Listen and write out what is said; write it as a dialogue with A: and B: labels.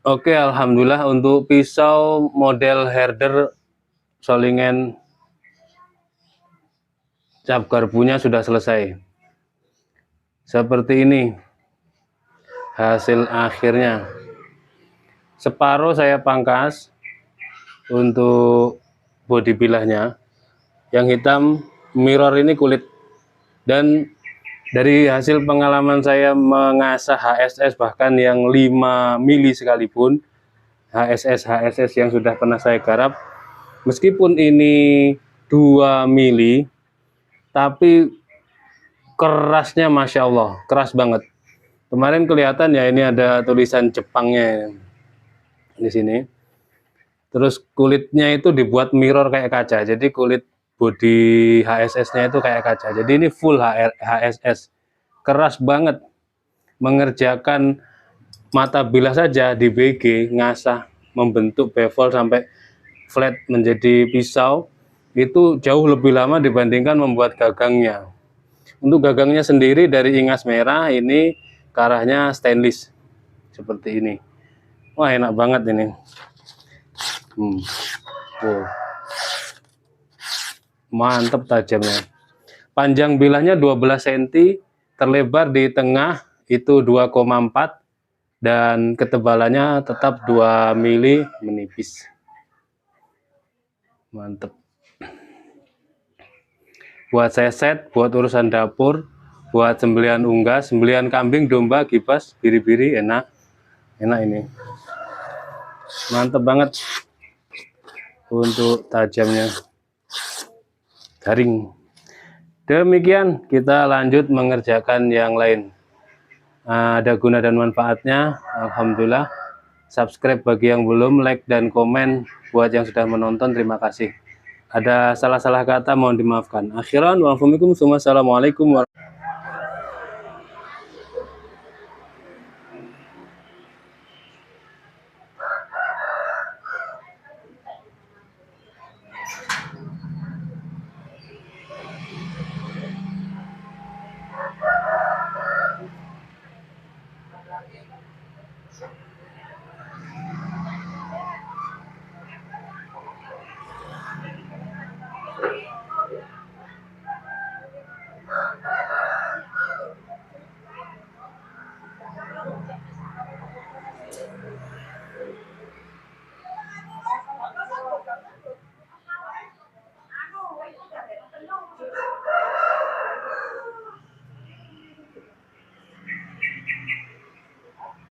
A: Oke, alhamdulillah untuk pisau model herder Solingen cap garpunya sudah selesai. Seperti ini hasil akhirnya. Separuh saya pangkas untuk bodi bilahnya. Yang hitam mirror ini kulit. Dan dari hasil pengalaman saya mengasah HSS bahkan yang 5 mili sekalipun, HSS yang sudah pernah saya garap, meskipun ini 2 mili, tapi kerasnya Masya Allah, keras banget. Kemarin kelihatan ya, ini ada tulisan Jepangnya di sini. Terus kulitnya itu dibuat mirror kayak kaca, jadi kulit bodi HSS-nya itu kayak kaca. Jadi ini full HSS, keras banget. Mengerjakan mata bilah saja di BG, ngasah membentuk bevel sampai flat menjadi pisau, itu jauh lebih lama dibandingkan membuat gagangnya. Untuk gagangnya sendiri dari ingas merah, ini karahnya stainless seperti ini. Wah, enak banget ini. Wow, mantep tajamnya. Panjang bilahnya 12 cm, terlebar di tengah itu 2,4, dan ketebalannya tetap 2 mili, menipis. Mantep. Buat seset, buat urusan dapur, buat sembelihan unggas, sembelihan kambing, domba, kibas, biri-biri, enak. Enak ini. Mantep banget untuk tajamnya. Garing. Demikian, kita lanjut mengerjakan yang lain. Ada guna dan manfaatnya, alhamdulillah. Subscribe bagi yang belum, like dan komen buat yang sudah menonton, terima kasih. Ada salah-salah kata mohon dimaafkan. Akhiran wa'alaikum, assalamualaikum warahmatullahi